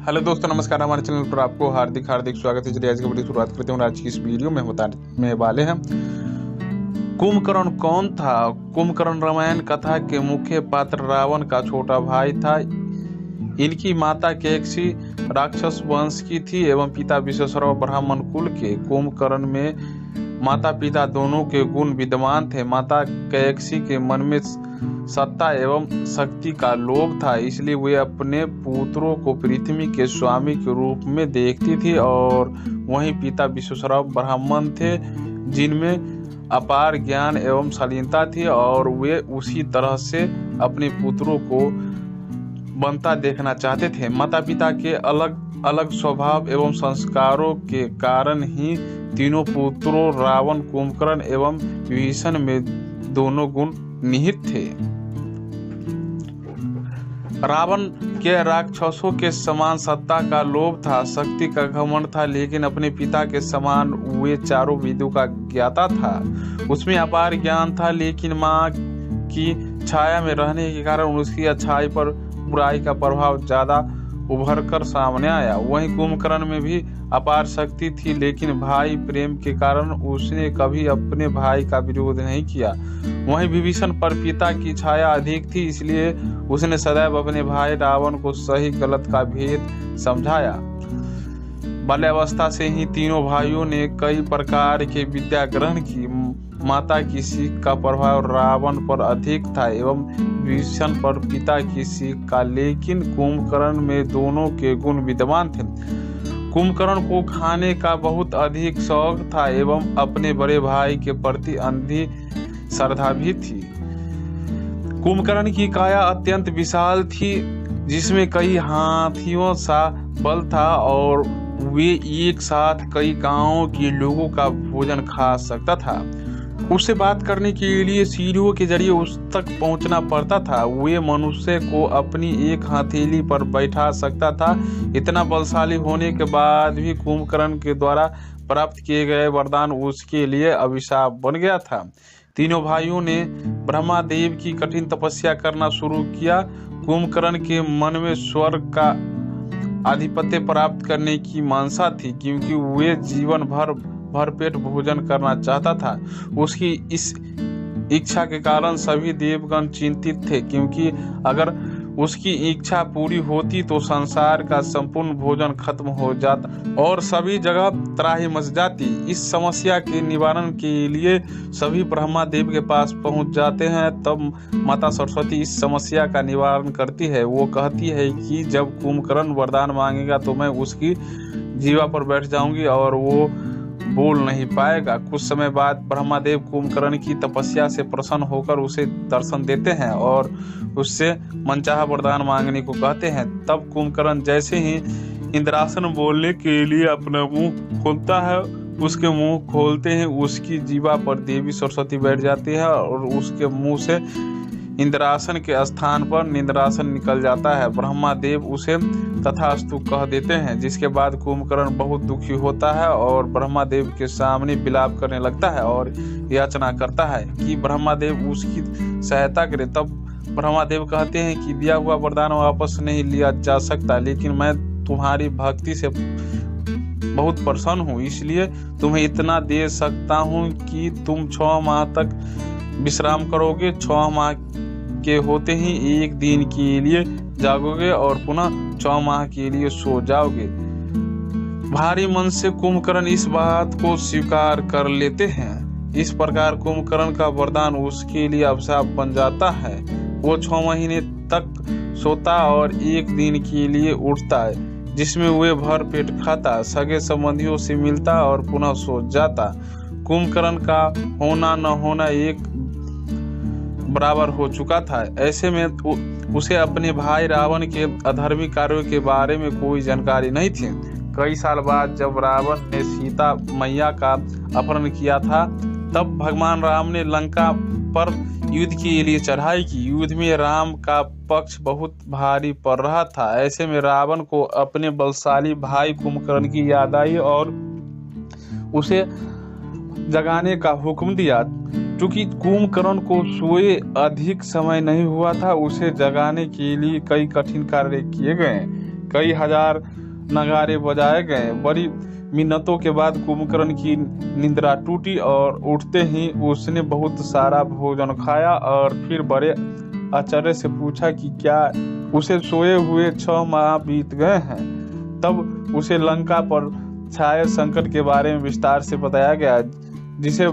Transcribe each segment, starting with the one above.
Hello दोस्तों, नमस्कार। हमारे चैनल पर आपको हार्दिक हार्दिक स्वागत है। चलिए आज की वीडियो शुरुआत करते हैं। आज की इस वीडियो में हम बताने वाले हैं कुंभकर्ण कौन था। कुंभकर्ण रामायण कथा के मुख्य पात्र रावण का छोटा भाई था। इनकी माता कैकसी राक्षस वंश की थी एवं पिता विश्वेश्वर ब्राह्मण कुल के। कुंभकर्ण में माता पिता दोनों के गुण विद्यमान थे। माता कैकसी के मन में सत्ता एवं शक्ति का लोभ था, इसलिए वे अपने पुत्रों को पृथ्वी के स्वामी के रूप में देखती थी। और वहीं पिता विश्वेश्वर ब्राह्मण थे, जिनमें अपार ज्ञान एवं शालीनता थी, और वे उसी तरह से अपने पुत्रों को बनता देखना चाहते थे। माता पिता के अलग अलग स्वभाव एवं संस्कारों के कारण ही तीनों पुत्रों रावण, कुंभकर्ण एवं विभीषण में दोनों गुण निहित थे। रावण के राक्षसों के समान सत्ता का लोभ था, शक्ति का घमंड था, लेकिन अपने पिता के समान वे चारों वेदों का ज्ञाता था। उसमें अपार ज्ञान था, लेकिन माँ की छाया में रहने के कारण उसकी अच्छाई पर बुराई का प्रभाव ज्यादा उभर कर सामने आया। वहीं कुंभकर्ण में भी अपार शक्ति थी, लेकिन भाई प्रेम के कारण उसने कभी अपने भाई का विरोध नहीं किया। वहीं विभीषण पर पिता की छाया अधिक थी, इसलिए उसने सदैव अपने भाई रावण को सही गलत का भेद समझाया। बाल्यावस्था से ही तीनों भाइयों ने कई प्रकार के विद्या ग्रहण की। माता की सीख का प्रभाव रावण पर अधिक था एवं विभीषण पर पिता की सीख का, लेकिन कुंभकर्ण में दोनों के गुण विद्यमान थे। कुंभकर्ण को खाने का बहुत अधिक शौक था एवं अपने बड़े भाई के प्रति अंधी श्रद्धा भी थी। कुंभकर्ण की काया अत्यंत विशाल थी, जिसमें कई हाथियों सा बल था, और वे एक साथ कई गांवों के लोगों का भोजन खा सकता था। उससे बात करने के लिए सीढ़ियों के जरिए उस तक पहुंचना पड़ता था। वे मनुष्य को अपनी एक हथेली पर बैठा सकता था। इतना बलशाली होने के बाद भी कुंभकर्ण के द्वारा प्राप्त किए गए वरदान उसके लिए अभिशाप बन गया था। तीनों भाइयों ने ब्रह्मादेव की कठिन तपस्या करना शुरू किया। कुंभकर्ण के मन में स्वर्ग का आधिपत्य प्राप्त करने की मानसा थी, क्योंकि वे जीवन भर भरपेट भोजन करना चाहता था। उसकी इस इच्छा के कारण सभी देवगण चिंतित थे, क्योंकि अगर उसकी इच्छा पूरी होती तो संसार का संपूर्ण भोजन खत्म हो जाता और सभी जगह त्राही मच जाती। इस समस्या के निवारण के लिए सभी ब्रह्मा देव के पास पहुंच जाते हैं। तब माता सरस्वती इस समस्या का निवारण करती है। वो कहती है कि जब कुंभकर्ण वरदान मांगेगा तो मैं उसकी जीवा पर बैठ जाऊंगी और वो बोल नहीं पाएगा। कुछ समय बाद ब्रह्मादेव कुंभकर्ण की तपस्या से प्रसन्न होकर उसे दर्शन देते हैं और उससे मनचाहा वरदान मांगने को कहते हैं। तब कुंभकर्ण जैसे ही इंद्रासन बोलने के लिए अपना मुंह खोलता है, उसके मुंह खोलते ही उसकी जीवा पर देवी सरस्वती बैठ जाती है और उसके मुंह से इंद्रासन के स्थान पर निंद्रासन निकल जाता है। ब्रह्मादेव उसे तथास्तु कह देते हैं, जिसके बाद कुंभकर्ण बहुत दुखी होता है और ब्रह्मादेव के सामने विलाप करने लगता है और याचना करता है कि ब्रह्मादेव उसकी सहायता करे। तब ब्रह्मादेव कहते हैं कि दिया हुआ वरदान वापस नहीं लिया जा सकता, लेकिन मैं तुम्हारी भक्ति से बहुत प्रसन्न हूँ, इसलिए तुम्हें इतना दे सकता हूँ कि तुम 6 माह तक विश्राम करोगे। 6 माह के होते ही एक दिन के लिए जागोगे और पुनः 6 माह के लिए सो जाओगे। भारी मन से कुंभकर्ण इस बात को स्वीकार कर लेते हैं। इस प्रकार कुंभकर्ण का वरदान उसके लिए अभिशाप बन जाता है। वो 6 महीने तक सोता और एक दिन के लिए उठता है, जिसमें वे भर पेट खाता, सगे संबंधियों से मिलता और पुनः सो जाता। कुंभकर्ण का होना न होना एक बराबर हो चुका था। ऐसे में उसे अपने भाई रावण के अधर्मी कार्यों के बारे में कोई जानकारी नहीं थी। कई साल बाद जब रावण ने सीता मैया का अपहरण किया था, तब भगवान राम ने लंका पर युद्ध के लिए चढ़ाई की। युद्ध में राम का पक्ष बहुत भारी पड़ रहा था। ऐसे में रावण को अपने बलशाली भाई कुंभकर्ण की याद आई और उसे जगाने का हुक्म दिया। क्योंकि कुंभकर्ण को सोए अधिक समय नहीं हुआ था, उसे जगाने के लिए कई कठिन कार्य किए गए। कई हजार नगारे बजाए गए। बड़ी मिन्नतों के बाद कुंभकर्ण की निद्रा टूटी और उठते ही उसने बहुत सारा भोजन खाया और फिर बड़े आश्चर्य से पूछा कि क्या उसे सोए हुए 6 माह बीत गए हैं। तब उसे लंका पर छाए संकट के बारे में विस्तार से बताया गया, जिसे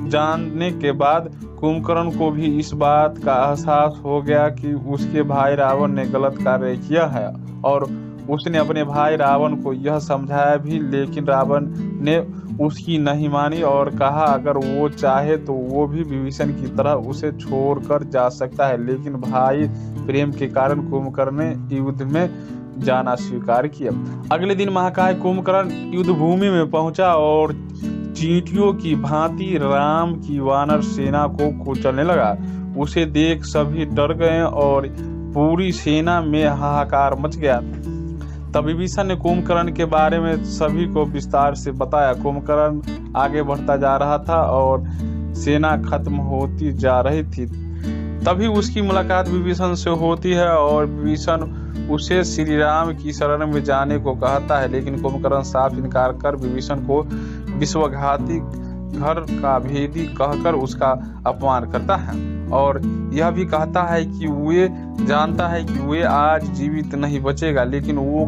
जानने के बाद कुंभकर्ण को भी इस बात का एहसास हो गया कि उसके भाई रावण ने गलत कार्य किया है और उसने अपने भाई रावण को यह समझाया भी, लेकिन रावण ने उसकी नहीं मानी और कहा अगर वो चाहे तो वो भी विभीषण की तरह उसे छोड़कर जा सकता है। लेकिन भाई प्रेम के कारण कुंभकर्ण ने युद्ध में जाना स्वीकार किया। अगले दिन महाकाय कुंभकर्ण युद्ध भूमि में पहुंचा और चींटियों की भांति राम की वानर सेना को कुचलने लगा। उसे देख सभी डर गए और पूरी सेना में हाहाकार मच गया। तब विभीषण ने कुंभकर्ण के बारे में सभी को विस्तार से बताया। कुंभकर्ण आगे बढ़ता जा रहा था और सेना खत्म होती जा रही थी। तभी उसकी मुलाकात विभीषण से होती है और विभीषण उसे श्री राम की शरण में जाने को कहता है, लेकिन कुंभकर्ण साफ इनकार कर विभीषण को विश्वघाती घर का भेदी कहकर उसका अपमान करता है और यह भी कहता है कि वे जानता है कि वे आज जीवित नहीं बचेगा, लेकिन वो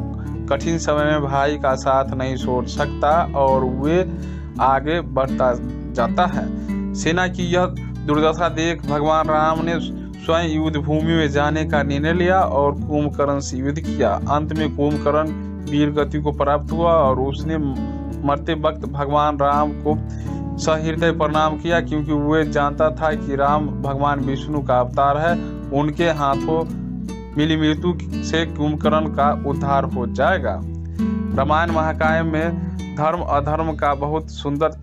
कठिन समय में भाई का साथ नहीं छोड़ सकता और वे आगे बढ़ता जाता है। सेना की यह दुर्दशा देख भगवान राम ने स्वयं युद्ध भूमि में जाने का निर्णय लिया और कुंभकर्ण से युद्ध किया। अंत में कुंभकर्ण वीर गति को प्राप्त हुआ और उसने मरते वक्त भगवान राम को सहृदय प्रणाम किया, क्योंकि वह जानता था कि राम भगवान विष्णु का अवतार है। उनके हाथों मिली मृत्यु से कुंभकर्ण का उद्धार हो जाएगा। रामायण महाकाव्य में धर्म अधर्म का बहुत सुंदर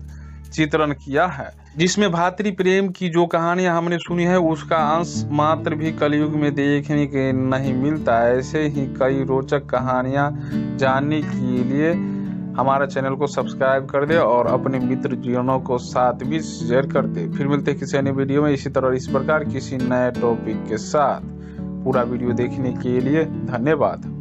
चित्रण किया है, जिसमें भातृ प्रेम की जो कहानियां हमने सुनी है उसका अंश मात्र भी कलयुग में देखने के नहीं मिलता। ऐसे ही कई रोचक कहानियां जानने के लिए हमारा चैनल को सब्सक्राइब कर दे और अपने मित्र जीवनों को साथ भी शेयर कर दे। फिर मिलते हैं किसी अन्य वीडियो में इसी तरह इस प्रकार किसी नए टॉपिक के साथ। पूरा वीडियो देखने के लिए धन्यवाद।